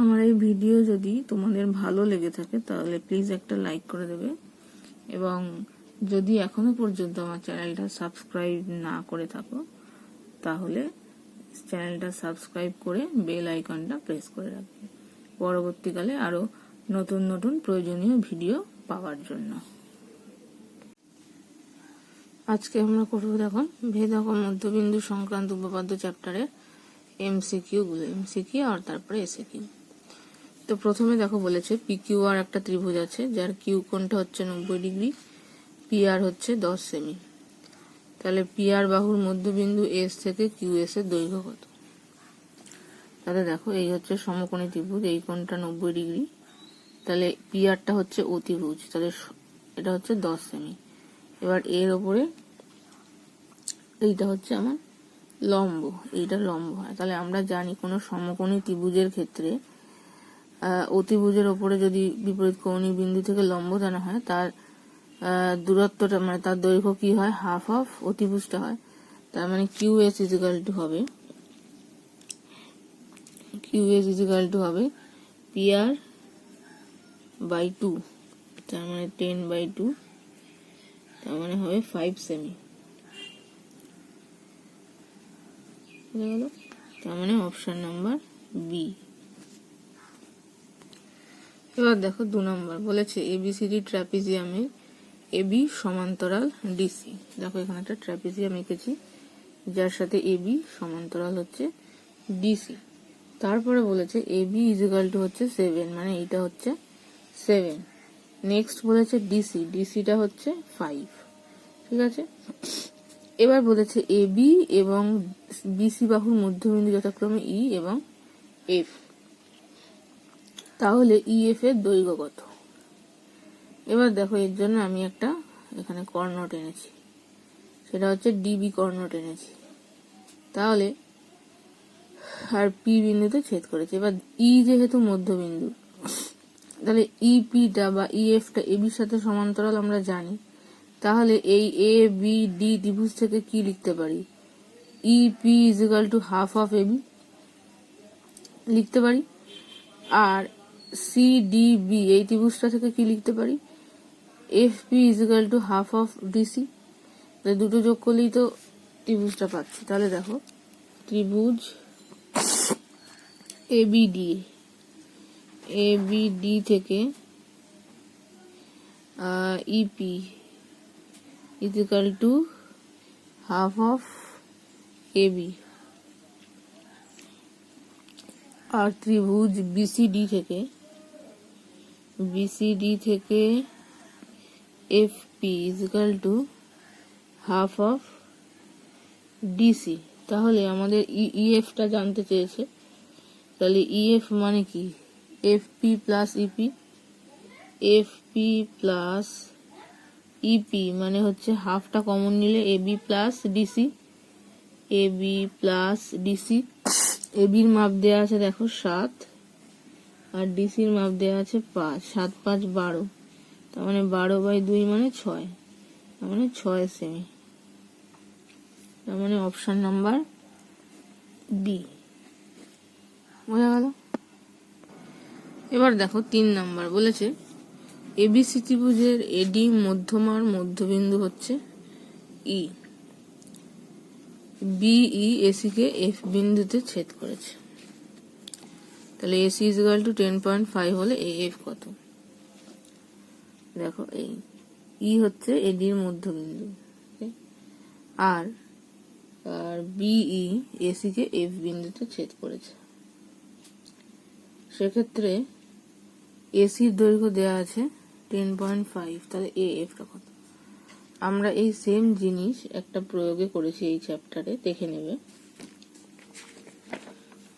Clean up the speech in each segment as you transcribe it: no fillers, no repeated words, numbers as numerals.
আমার এই ভিডিও যদি তোমাদের ভালো লেগে থাকে তাহলে প্লিজ একটা লাইক করে দেবে, এবং যদি এখনো পর্যন্ত আমার চ্যানেলটা সাবস্ক্রাইব না করে থাকো তাহলে চ্যানেলটা সাবস্ক্রাইব করে বেল আইকনটা প্রেস করে রাখবে পরবর্তীকালে আরো নতুন নতুন প্রয়োজনীয় ভিডিও পাওয়ার জন্য। আজকে আমরা করব দেখুন ভেদক ও মধ্যবিন্দু সংক্রান্ত উপপাদ্য চ্যাপ্টারের এমসিকিউ গুলো, এমসিকিউ আর তারপরে এসিকিউ। তো প্রথমে দেখো বলেছে পিকিউ আর একটা ত্রিভুজ আছে যার কিউ কোণটা হচ্ছে 90 ডিগ্রি, পি আর হচ্ছে 10 সেমি। তাহলে পি আর বাহুর মধ্যবিন্দু এস থেকে কিউ এস এর দৈর্ঘ্য কত? তাহলে দেখো এই হচ্ছে সমকোণী ত্রিভুজ, এই কোণটা 90 ডিগ্রি, তাহলে পি আরটা হচ্ছে অতিভুজ, তাহলে এটা হচ্ছে 10 সেমি। এবার এর ওপরে এইটা হচ্ছে আমার লম্ব, এইটা লম্ব হয়। তাহলে আমরা জানি কোনো সমকোণী ত্রিভুজের ক্ষেত্রে অতিভুজের ওপরে যদি বিপরীত কোণী বিন্দু থেকে লম্ব টানা হয় তার দূরত্বটা মানে তার দৈর্ঘ্য কি হয়, হাফ অফ অতিভুজটা হয়। তার মানে কিউ এস ইজিক্যাল টু হবে পি আর বাই 2, তার মানে 10/2, তার মানে হবে 5 সেমি। তার মানে অপশন নাম্বার বি। এবার দেখো 2 নম্বর বলেছে এবিসিডি ট্রাপিজিয়ামের এবি সমান্তরাল ডিসি। দেখো এখানে একটা ট্রাপিজিয়াম এঁকেছি যার সাথে এবি সমান্তরাল হচ্ছে ডিসি। তারপরে বলেছে এবি ইজিক্যাল টু হচ্ছে 7, মানে এইটা হচ্ছে 7। নেক্সট বলেছে ডিসি, ডিসিটা হচ্ছে 5, ঠিক আছে। এবার বলেছে এবি এবং বিসি বাহুর মধ্যবিন্দু যথাক্রমে ই এবং এফ। তাহলে ইএফ এর দৈর্ঘ্য কত? এবার দেখো এর জন্য আমি একটা এখানে কর্ণ টেনেছি, সেটা হচ্ছে ডিবি কর্ণ টেনেছি। তাহলে আর পি বিন্দুতে ছেদ করেছে। এবার ই যেহেতু মধ্যবিন্দু, তাহলে ইপিটা বা ইএফটা এবির সাথে সমান্তরাল আমরা জানি। তাহলে এই এ বি ডি ত্রিভুজ থেকে কি লিখতে পারি? EP equal to half of AB লিখতে পারি। আর সি ডি বি এই ত্রিভুজটা থেকে কি লিখতে পারি? F P equal to half of DC. দুটো যোগ করলেই তো ত্রিভুজটা পাচ্ছি। তাহলে দেখো ত্রিভুজ এবিডি থেকে EP equal to half of AB, আর ত্রিভুজ বিসিডি থেকে FP equal to half of DC. তাহলে আমাদের ইএফটা জানতে চেয়েছে, তাহলে ইএফ মানে কি? FP plus EP, FP plus EP মানে হচ্ছে হাফটা কমন নিলে AB plus DC, AB plus DC. এবির মাপ দেওয়া আছে দেখো 7, আর ডিসির মাপ দেওয়া আছে 5, 7 5 12, তার মানে 12/2 মানে 6, তার মানে 6 সেমি। তার মানে অপশন নাম্বার বি। বোঝা গেল? এবার দেখো 3 নাম্বার বলেছে এবিসি ত্রিভুজের এডি মধ্যমার মধ্যবিন্দু হচ্ছে ই, বিই এসি কে এফ বিন্দুতে ছেদ করেছে। তাহলে এসি ইজিক্যাল টু 10.5 হলে এফ কত? দেখো এই ই হচ্ছে এডির মধ্যবিন্দু, আর বিই এসি কে এফ বিন্দুতে ছেদ করেছে। সেক্ষেত্রে এসির দৈর্ঘ্য দেওয়া আছে 10.5, তাহলে এফটা কত? আমরা এই সেম জিনিস একটা প্রয়োগে করেছি এই চ্যাপ্টারে, দেখে নেবে।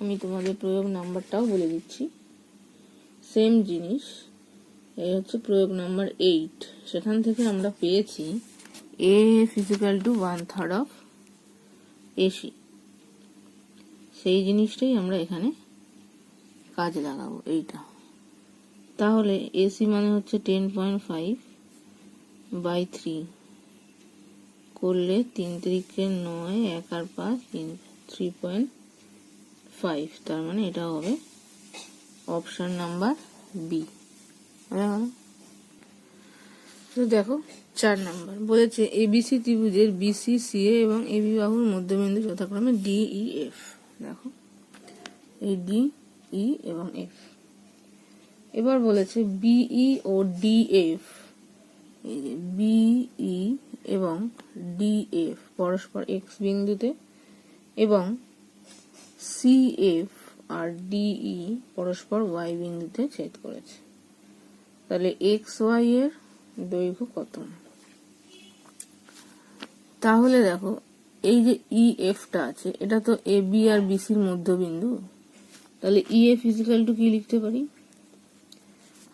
আমি তোমাদের প্রয়োগ নাম্বারটাও বলে দিচ্ছি। সেম জিনিস, এই হচ্ছে প্রয়োগ নাম্বার 8। সেখান থেকে আমরা পেয়েছি F equal to 1/3 of AC. সেই জিনিসটাই আমরা এখানে কাজে লাগাবো এইটা। তাহলে এসি মানে হচ্ছে 10.5/3 করলে 3 3 9, 1 আর 5 3.5, তার মানে এটা হবে অপশন নাম্বার বি। তো দেখো 4 নাম্বার বলেছে এবিসি ত্রিভুজের বিসি সিএ এবং এবি বাহুর মধ্যবিন্দু যথাক্রমে ডি ই এফ। দেখো এই ডি ই এবং এফ। এবার বলেছে বিই ও ডিএফ, এই যে বিই এবং ডিএফ পরস্পর এক্স বিন্দুতে এবং সিএফ আর ডিই পরস্পর ওয়াই বিন্দুতে ছেদ করেছে। তাহলে এক্স ওয়াই এর দৈর্ঘ্য কত? তাহলে দেখো এই যে ইএফটা আছে এটা তো এবি আর বিসির মধ্যবিন্দু, তাহলে ইএফ ইজিক্যাল টু কি লিখতে পারি?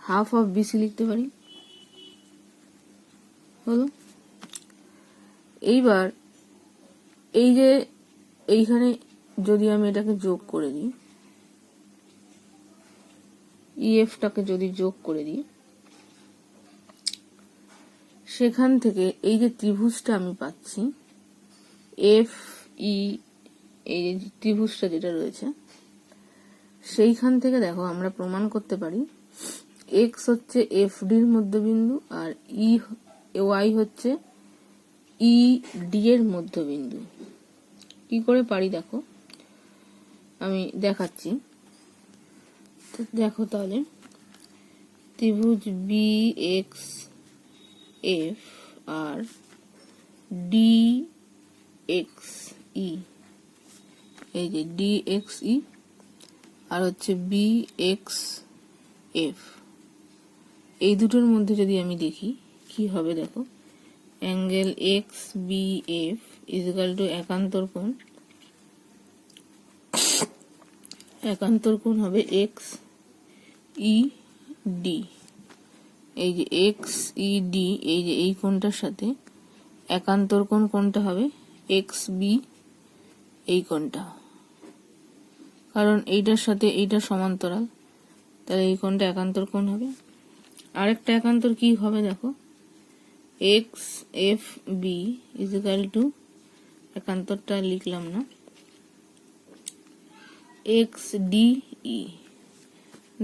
হাফ অফ বিসি লিখতে পারি। হলো। এইবার এই যে এইখানে যদি আমি এটাকে যোগ করে দিই, ইএফটাকে যদি যোগ করে দিই, সেখান থেকে এই যে ত্রিভুজটা আমি পাচ্ছি এফ ই, এই যে ত্রিভুজটা যেটা রয়েছে সেইখান থেকে দেখো আমরা প্রমাণ করতে পারি এক্স হচ্ছে এফ ডির মধ্যবিন্দু আর ই ওয়াই হচ্ছে ই ডি এর মধ্যবিন্দু। কি করে পারি দেখো আমি দেখাচ্ছি। তো দেখো তাহলে ত্রিভুজ B x F R D x ই, এই যে ডি এক্স ই আর হচ্ছে বি এক্স এফ, এই দুটোর মধ্যে যদি আমি দেখি কি হবে দেখো, angle X B F equal to একান্তর কোণ হবে এক্স ই ডি। এই যে এক্স ই ডি, এই যে এই কোণটার সাথে একান্তর কোণ কোনটা হবে? এক্স বি, এই কোণটা, কারণ এইটার সাথে এইটা সমান্তরাল, তাহলে এই কোণটা একান্তর কোণ হবে। আরেকটা একান্তর কি হবে দেখো, X F B equal to, একান্তরটা লিখলাম না, এক্স ডি ই।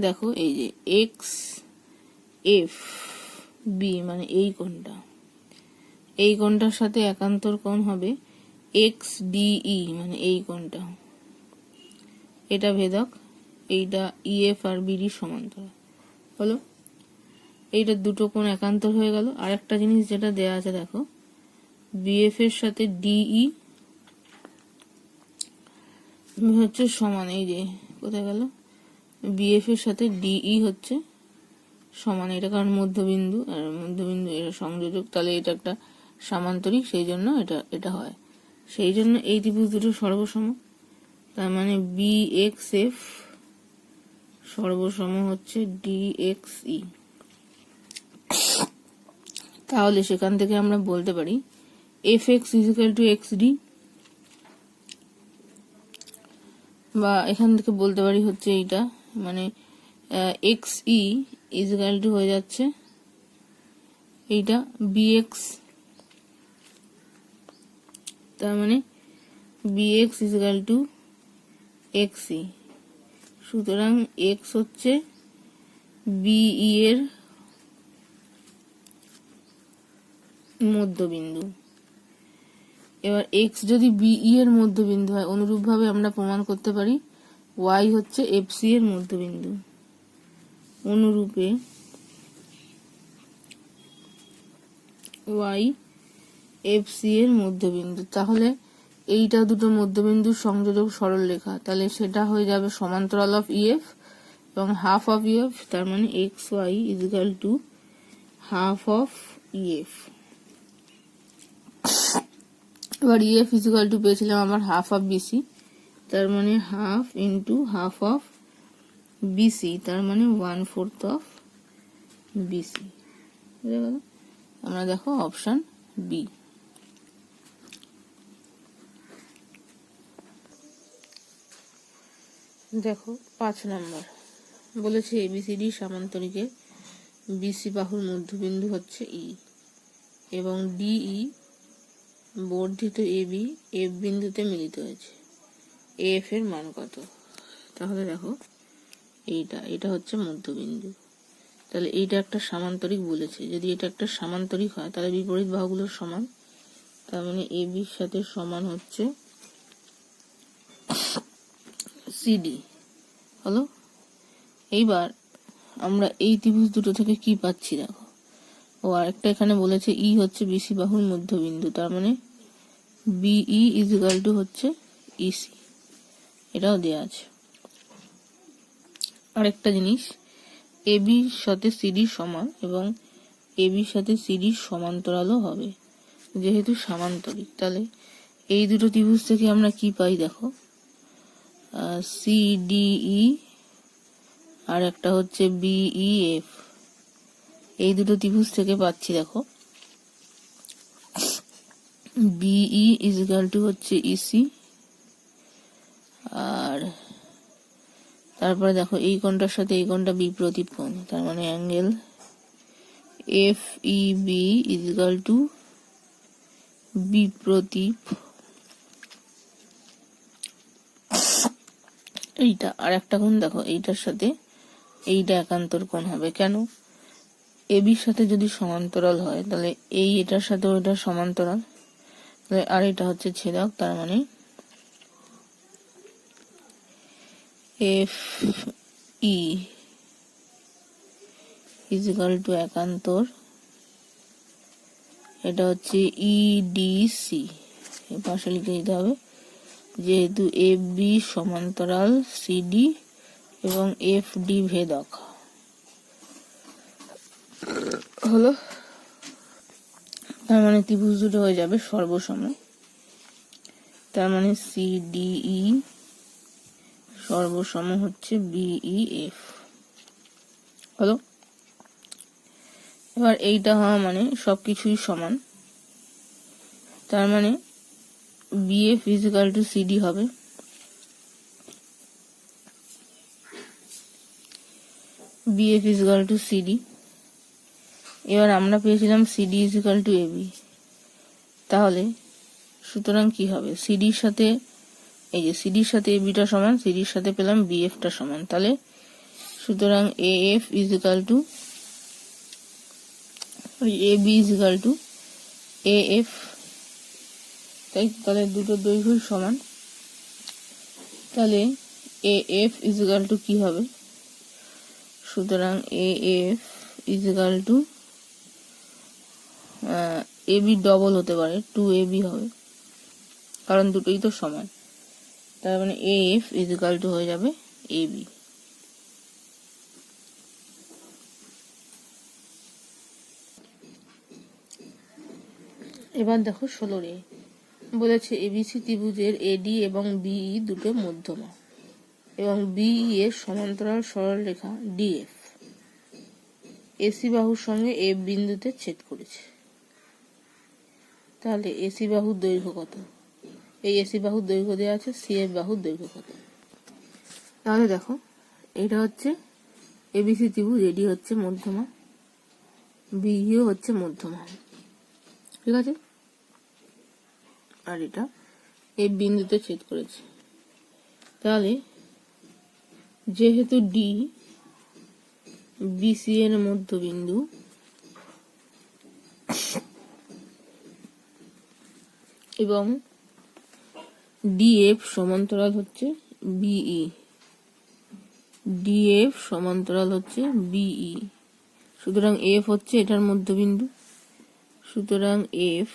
দেখো এই যে এক্স এফ বি মানে এই কোণটা, এই কোণটার সাথে একান্তর কোণ হবে এক্স ডিই মানে এই কোণটা, এটা ভেদক, এইটা ইএফ আর বিডি সমান্তরাল হলো। এইটা দুটো কোণ একান্তর হয়ে গেল। আরেকটা জিনিস যেটা দেয়া আছে দেখো, বিএফ এর সাথে ডিই হচ্ছে সমান, এই যে কোথায় গেল, বিএফ এর সাথে ডিই হচ্ছে সমান, এটা কারণ মধ্যবিন্দু আর মধ্যবিন্দু এটা সংযোজক, তাহলে এটা একটা সামান্তরিক, সেই জন্য এটা হয়, সেই জন্য এই ত্রিভুজ দুটো সর্বসম। তার মানে বি এক্স এফ সর্বসম হচ্ছে ডি এক্স ই। তাহলে সেখান থেকে আমরা বলতে পারি F X equal to X D, বা এখান থেকে বলতে পারি হচ্ছে এইটা মানে এক্স ই ইজিক্যাল টু হয়ে যাচ্ছে এইটা বিএক্স, তার মানে বিএক্স ইজিক্যাল টু এক্স ই। সুতরাং এক্স হচ্ছে বিই এর মধ্যবিন্দু। এবার এক্স যদি বিই এর মধ্যবিন্দু হয়, অনুরূপভাবে আমরা প্রমাণ করতে পারি ওয়াই হচ্ছে এফসি এর মধ্যবিন্দু। অনুরূপে ওয়াই এফসি এর মধ্যবিন্দু, তাহলে এইটা দুটো মধ্যবিন্দুর সংযোজক সরলরেখা, তাহলে সেটা হয়ে যাবে সমান্তরাল অফ ইএফ এবং হাফ অফ ইএফ, তার মানে X Y equal to half of EF. এবার ইএফ ইজিক্যাল টু পেয়েছিলাম আমার হাফ অফ বিসি, তার মানে half into half of BC, তার মানে 1/4 অফ বিসি। বুঝে গেল? আমরা দেখো অপশন বি। দেখো 5 নম্বর বলেছে এবিসিডি সামান্তরিকের বিসি বাহুর মধ্যবিন্দু হচ্ছে ই এবং ডিই বর্ধিত এবি এফ বিন্দুতে মিলিত হয়েছে, এফ এর মান কত? তাহলে দেখো এটা হচ্ছে মধ্যবিন্দু। তাহলে এইটা একটা সামান্তরিক বলেছে, যদি এটা একটা সামান্তরিক হয় তাহলে বিপরীত বাহুগুলোর সমান, তার মানে এ বির সাথে সমান হচ্ছে সিডি হলো। এইবার আমরা এই ত্রিভুজ দুটো থেকে কি পাচ্ছি দেখো, ও আরেকটা এখানে বলেছে ই হচ্ছে বিসি বাহুর মধ্যবিন্দু, তার মানে বিই ইজ ইকুয়াল টু হচ্ছে ইসি, এটাও দেওয়া আছে। আরেকটা জিনিস, এ বির সাথে সিডি সমান এবং এ বির সাথে সিডি সমান্তরালও হবে, যেহেতু সামান্তরিক। তাহলে এই দুটো ত্রিভুজ থেকে আমরা কি পাই দেখো, সিডিই আর একটা হচ্ছে বিইএফ, এই দুটো ত্রিভুজ থেকে পাচ্ছি দেখো বিই ইজ ইকুয়াল টু হচ্ছে ইসি, আর তারপরে দেখো এই কোণটার সাথে এই কোণটা বিপ্রতীপ কোণ, তার মানে angle F E B is equal to বিপ্রতীপ এইটা। আর একটা কোণ দেখো এইটার সাথে এইটা একান্তর কোণ হবে, কেন? এ বির সাথে যদি সমান্তরাল হয় তাহলে এই এটার সাথে ওইটা সমান্তরাল, আর এটা হচ্ছে ছেদক, তার মানে F E is equal to একান্তর, এটা হচ্ছে ইডিসি, এর পাশে লিখে দিতে হবে, যেহেতু এফ বি সমান্তরাল সিডি এবং এফ ডি ভেদক হলো। তার মানে ত্রিভুজ দুটো হয়ে যাবে সর্বসম, তার মানে সিডিই সর্বসম হচ্ছে বিইএফ হলো। এবার এইটা হওয়া মানে সবকিছুই সমান, তার মানে BF is equal to CD হবে, BF is equal to CD. এবার আমরা পেয়েছিলাম CD is equal to AB, তাহলে সুতরাং কি হবে, সিডির সাথে এই যে সিডির সাথে এবিটা সমান, সিডির সাথে পেলাম বিএফটা সমান, তাহলে সুতরাং AF is equal to AB is equal to AF, তাই তাহলে দুটো দৈর্ঘ্য সমান, তাহলে এএফ ইজ ইকুয়াল টু কি হবে, সুতরাং AF is equal to AB double হতে পারে, 2ab হবে, কারণ দুটোই তো সমান, তার মানে এএফ ইজ ইকুয়াল টু হয়ে যাবে এবি। এবার দেখো 16 বলেছে এবিসি ত্রিভুজের এডি এবং বিই দুটো মধ্যমা এবং বিই এর সমান্তরাল সরলরেখা ডিএফ এসি বাহুর সঙ্গে এফ বিন্দুতে ছেদ করেছে। তাহলে এসি বাহুর দৈর্ঘ্য কত, এই এসি বাহুর দৈর্ঘ্য দেওয়া আছে, সিএফ বাহুর দৈর্ঘ্য কত। তাহলে দেখো এটা হচ্ছে এবিসি ত্রিভুজ, এডি হচ্ছে মধ্যমা, বিইও হচ্ছে মধ্যমা, ঠিক আছে, আর এটা এফ বিন্দুতে ছেদ করেছে। তাহলে যেহেতু ডি বিসি এর মধ্যবিন্দু এবং ডিএফ সমান্তরাল হচ্ছে বিই, ডিএফ সমান্তরাল হচ্ছে বিই, সুতরাং এফ হচ্ছে এটার মধ্যবিন্দু, সুতরাং এফ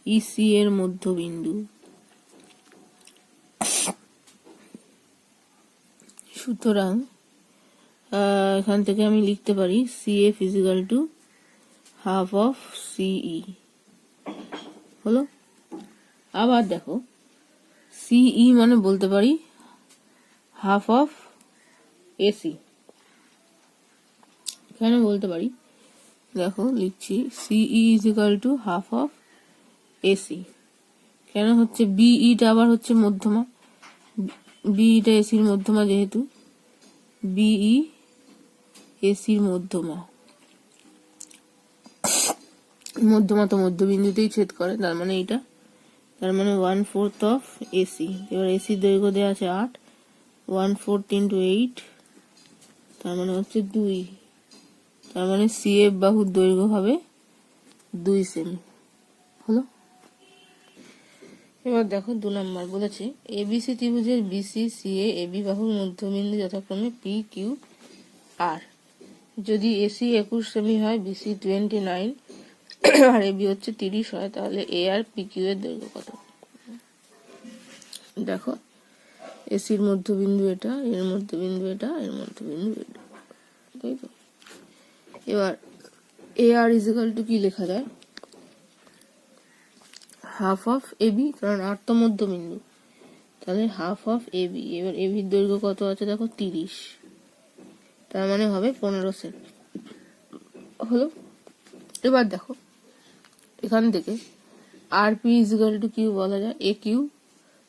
ইসি এর মধ্যবিন্দু, সুতরাং এখান থেকে আমি লিখতে পারি CF is equal to half of সিই হলো। আবার দেখো সিই মানে বলতে পারি হাফ অফ এসি, কেন বলতে পারি দেখো লিখছি সিই is equal to half of AC, কেন হচ্ছে বিইটা আবার হচ্ছে মধ্যমা, বিইটা এসির মধ্যমা, যেহেতু বিই এসির মধ্যমা, মধ্যমা তো মধ্যবিন্দুতেই ছেদ করে, তার মানে এইটা, তার মানে 1/4 অফ এসি। এবার এসির দৈর্ঘ্য দেওয়া আছে 8, 1/4 into 8, তার মানে হচ্ছে 2, তার মানে CF বাহুর দৈর্ঘ্য হবে 2 সেমি। হলো। এবার দেখো 2 নম্বর বলেছে ABC ত্রিভুজের BC CA AB বাহুর মধ্যবিন্দু যথাক্রমে P Q R। যদি AC 21 সেমি হয়, BC 29 আর AB হচ্ছে 30 হয়, তাহলে A আর PQ এর দৈর্ঘ্য কত? দেখো এসির মধ্যবিন্দু এটা, এর মধ্যবিন্দু এটা, এর মধ্যবিন্দু এটা, তাই তো। এবার AR ইজিক্যাল টু কি লেখা যায়? হাফ অফ AB, কারণ আর তো মধ্যবিন্দু, তাহলে হাফ অফ AB। এবার AB এর দৈর্ঘ্য কত আছে দেখো 30, তার মানে হবে 15 সেমি। হলো। এবার দেখো এখান থেকে RP ইজিক্যাল টু কিউ বলা যায় AQ,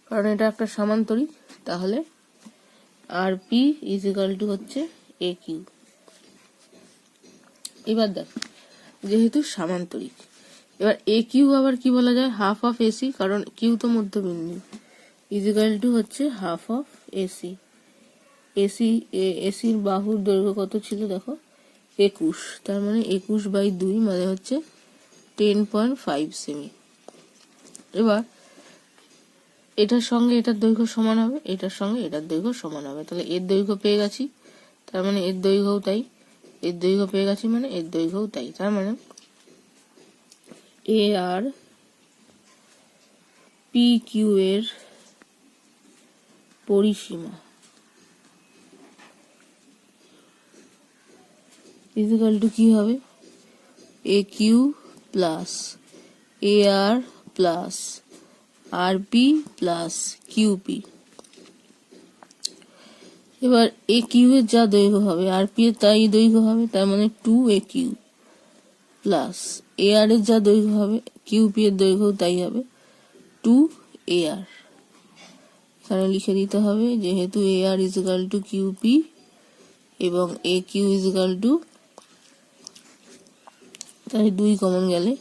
কারণ এটা একটা সামান্তরিক, তাহলে RP ইজিক্যাল টু হচ্ছে AQ। এবার দেখো যেহেতু সামান্তরিক, এবার AQ আবার কি বলা যায়? হাফ অফ AC, কারণ কিউ তো মধ্যবিন্দু, ইজিক্যাল টু হচ্ছে হাফ অফ AC। এসির বাহুর দৈর্ঘ্য কত ছিল দেখো 21, তার মানে 21/2 মানে হচ্ছে 10.5 সেমি। এবার এটার সঙ্গে এটার দৈর্ঘ্য সমান হবে, এটার সঙ্গে এটার দৈর্ঘ্য সমান হবে, তাহলে এর দৈর্ঘ্য পেয়ে গেছি, তার মানে এর দৈর্ঘ্যও তাই, এর দৈর্ঘ্য পেয়ে গেছি মানে এর দৈর্ঘ্যও তাই, তার মানে AR PQ এর পরিসীমা ইকুয়াল টু কি হবে? AQ plus AR plus RP plus QP। এবার AQ এর যা দৈর্ঘ্য হবে RP এর তাই দৈর্ঘ্য হবে, তার মানে 2AQ প্লাস AR এর যা দৈর্ঘ্য হবে QP এর দৈর্ঘ্য তাই হবে 2AR। এখানে লিখে দিতে হবে, যেহেতু AR ইজিক্যাল টু QP এবং AQ ইজিক্যাল টু, তাই 2 কমন গেলে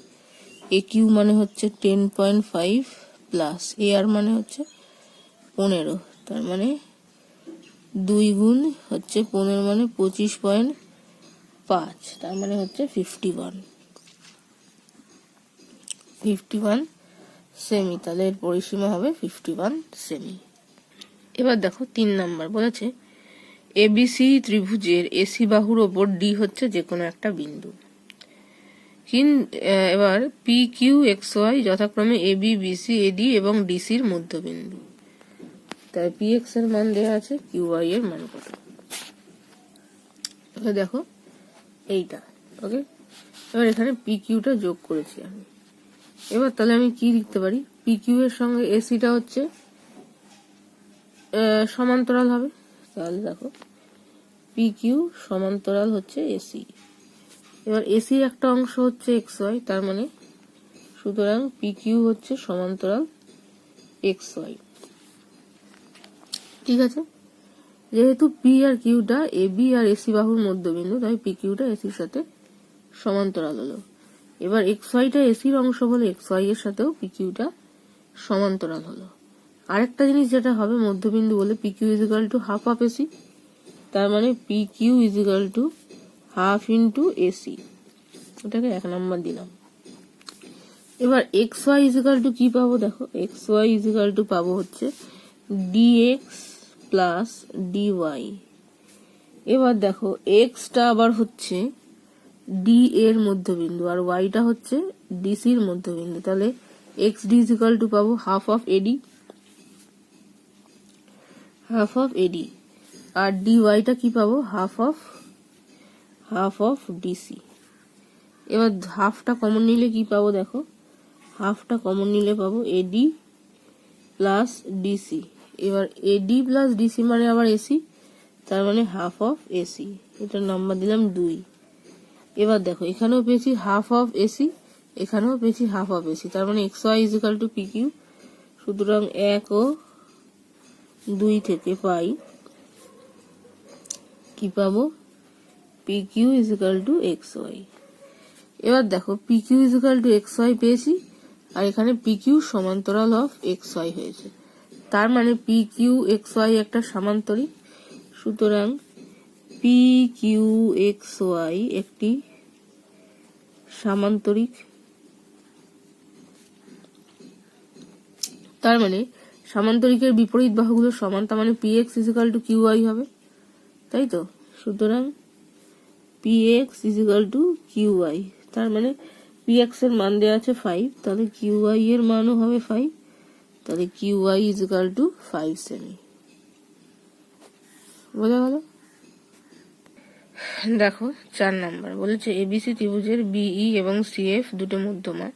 AQ মানে হচ্ছে 10.5 প্লাস AR মানে হচ্ছে 15, তার মানে 2 গুণ হচ্ছে 15 মানে 25.5, তার মানে হচ্ছে 51 সেমি, তাহলে এর পরিসীমা হবে 51 সেমি। এবার দেখো 3 নাম্বার বলেছে ABC ত্রিভুজের AC বাহুর ওপর D হচ্ছে যে কোনো একটা বিন্দু। এবার PQXY যথাক্রমে AB BC AD এবং DC এর মধ্যবিন্দু। তাই PX এর মান দেওয়া আছে, QY এর মান কত? তাহলে দেখো এইটা, ওকে। এবার এখানে PQটা যোগ করেছি আমি। এবার তাহলে আমি কি লিখতে পারি? PQ এর সঙ্গে ACটা হচ্ছে সমান্তরাল হবে, তাহলে দেখো PQ সমান্তরাল হচ্ছে AC। এবার AC একটা অংশ হচ্ছে XY, তার মানে সুতরাং PQ হচ্ছে সমান্তরাল XY। ঠিক আছে, যেহেতু P আর Qটা AB আর AC বাহুর মধ্যবিন্দু, তাই PQটা ACর সাথে সমান্তরাল হলো। এবার XYটা ACর অংশ বলে XY এর সাথেও PQটা সমান্তরাল হলো। আরেকটা জিনিস যেটা হবে, মধ্যবিন্দু বলে PQ equal to half of AC, তার মানে PQ equal to half into AC, ওটাকে 1 নাম্বার দিলাম। এবার XY ইজিক্যাল টু কি পাবো দেখো, XY ইজিক্যাল টু পাবো হচ্ছে DX প্লাস DY। এবার দেখো Xটা আবার হচ্ছে D এর মধ্যবিন্দু আর Yটা হচ্ছে DC এর মধ্যবিন্দু, তাহলে XD ইজিক্যাল টু পাবো হাফ অফ AD, আর DYটা কি পাবো? Half of DC। এবার হাফটা কমন নিলে কি পাবো দেখো, হাফটা কমন নিলে পাবো AD প্লাস DC। এবার AD প্লাস DC মানে আবার AC, তার মানে হাফ অফ AC, এটার নাম্বার দিলাম 2। এবার দেখো এখানেও পেয়েছি হাফ অফ AC, এখানেও পেয়েছি হাফ অফ AC, তার মানে XY ইজিক্যাল টু PQ। সুতরাং 1 ও 2 থেকে পাই কি পাবো? PQ equal to XY। এবার দেখো PQ ইজিক্যাল টু XY পেয়েছি, আর এখানে PQ সমান্তরাল অফ XY হয়েছে, তার মানে পি কিউ এক্স ওয়াই একটা সামান্তরিক, সুতরাং পি কিউ এক্স ওয়াই একটি সামান্তরিক। তার মানে সামান্তরিকের বিপরীত বাহুগুলো সমান, তার মানে P X equal to Q Y হবে, তাই তো। সুতরাং P X equal to Q Y, তার মানে পি এক্স এর মান দেওয়া আছে 5, তাহলে কিউ ওয়াই এর মানও হবে 5, তাহলে কিউ ওয়াই ইজিক্যাল টু 5 সেমি। বোঝা গেল? দেখো 4 নাম্বার বলেছে এবিসি ত্রিভুজের বিই এবং সিএফ দুটো মধ্যমা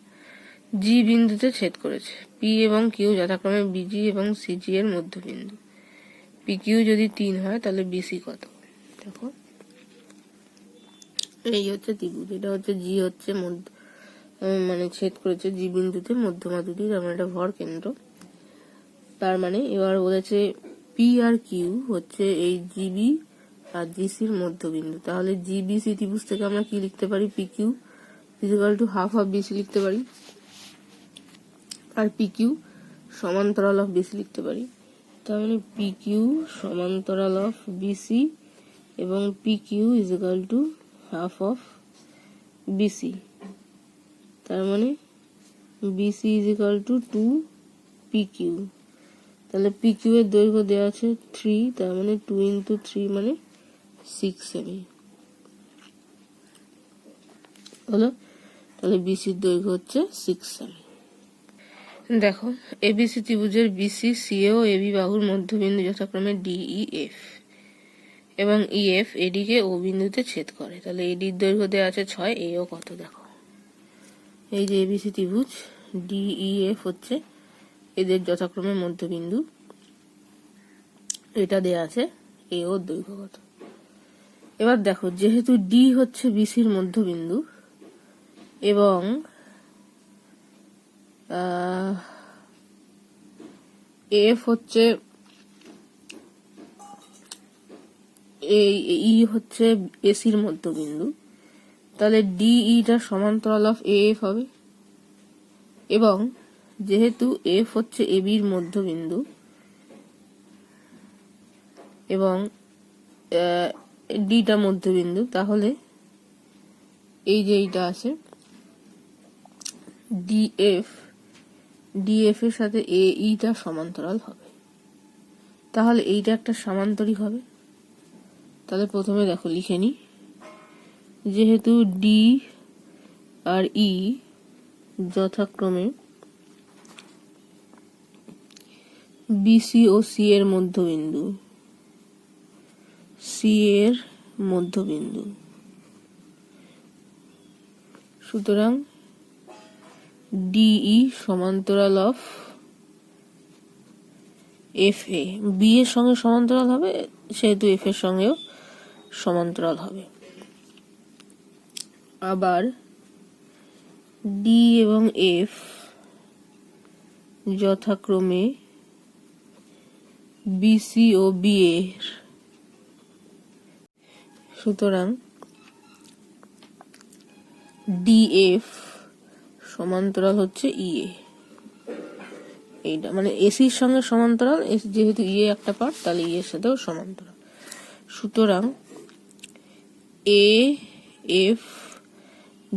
জি বিন্দুতে ছেদ করেছে। পি এবং কিউ যথাক্রমে বিজি এবং সিজি এর মধ্যবিন্দু। পি কিউ যদি 3 হয় তাহলে বিসি কত? দেখো এই হচ্ছে ত্রিভুজ, এটা হচ্ছে জি হচ্ছে মানে ছেদ করেছে জি বিন্দুতে মধ্যমা দুটির, আমার এটা ভর কেন্দ্র। তার মানে এবার বলেছে পি আর কিউ হচ্ছে এই জিবি আর জিসির মধ্যবিন্দু। তাহলে জিবিসি ত্রিভুজ থেকে আমরা কি লিখতে পারি? P Q equal to half of BC লিখতে পারি, আর পি কিউ সমান্তরাল অফ বিসি লিখতে পারি। তার মানে পি কিউ সমান্তরাল অফ বিসি এবং P Q is equal to half of BC. তার মানে BC is equal to 2 P Q. তাহলে পি কিউ এর দৈর্ঘ্য দেওয়া আছে 3, তার মানে 2 ইন্টু 3 মানে 6 সেমি হলো। তাহলে বিসির দৈর্ঘ্য হচ্ছে 6 সেমি। দেখো এবিসি ত্রিভুজের বিসি সিএ ও এবি বাহুর মধ্যবিন্দু যথাক্রমে ডিই এফ এবং ইএফ এডিকে ও বিন্দুতে ছেদ করে। তাহলে এডির দৈর্ঘ্য দেওয়া আছে 6, এও কত? দেখো এই যে এবিসি ত্রিভুজ ডিই এফ হচ্ছে এদের যথাক্রমে মধ্যবিন্দু, এটা দেয়া আছে, এও দৈর্ঘ্য কত? এবার দেখো যেহেতু ডি হচ্ছে বিসির মধ্যবিন্দু এবং এফ হচ্ছে ই হচ্ছে এসির মধ্যবিন্দু, তাহলে ডিইটা সমান্তরাল অফ এফ হবে। এবং যেহেতু এফ হচ্ছে এবির মধ্যবিন্দু এবং ডিটা মধ্যবিন্দু, তাহলে এই যে এইটা আছে ডিএফ এর সাথে এইটা সমান্তরাল হবে, তাহলে এইটা একটা সামান্তরিক হবে। তাহলে প্রথমে দেখো লিখে নি, যেহেতু ডি আর ই যথাক্রমে বিসি ও সি এর মধ্যবিন্দু, সুতরাং ডিই সমান্তরাল অফ এফ এ, বি এর সঙ্গে সমান্তরাল হবে, সেহেতু এফ এর সঙ্গেও সমান্তরাল হবে। আবার ডি এবং এফ যথাক্রমে বিসি ও বি এর, সুতরাং ডিএফ সমান্তরাল হচ্ছে ইএ। এইটা মানে এসির সঙ্গে সমান্তরাল, যেহেতু ইএ একটা পার্ট তাহলে ই এর সাথেও সমান্তরাল। সুতরাং এ এফ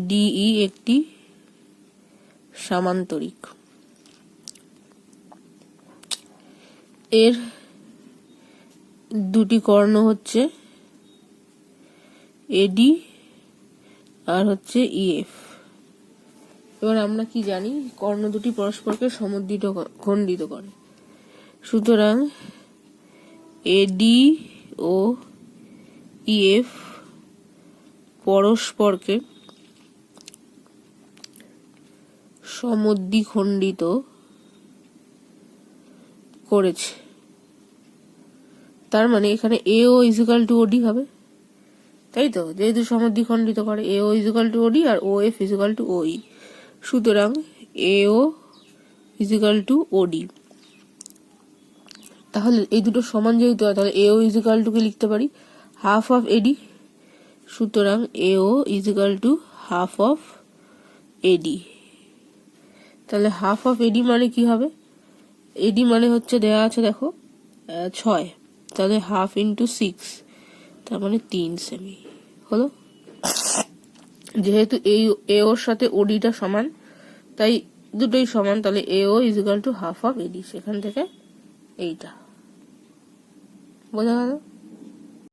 ডিই একটি সামান্তরিক। এর দুটি কর্ণ হচ্ছে এডি আর হচ্ছে ইএফ। এবার আমরা কি জানি, কর্ণ দুটি পরস্পরকে খণ্ডিত করে। সুতরাং এডি ও ইএফ পরস্পরকে সমদ্বিখণ্ডিত করেছে। তার মানে এখানে এও ইজিক্যাল টু ওডি হবে, তাই তো, যেহেতু সমদ্বিখণ্ডিত করে। এও ইজিক্যাল টু ওডি আর ও এফ ইজিক্যাল টু ওই, সুতরাং এও ইজিক্যাল টু ওডি। তাহলে এই দুটো সমান যেহেতু হয়, তাহলে এও ইজিক্যাল টু কে লিখতে পারি হাফ অফ এডি। সুতরাং এও ইজিক্যাল টু হাফ অফ এডি। তাহলে হাফ অফ এডি মানে কি হবে? এডি মানে হচ্ছে দেয়া আছে দেখো 6, তাহলে 1/2 × 6, তার মানে 3 সেমি হলো। যেহেতু এ ওর সাথে ওডিটা সমান, তাই দুটোই সমান, তাহলে AO = 1/2 অফ AD, সেখান থেকে এইটা বোঝা গেল।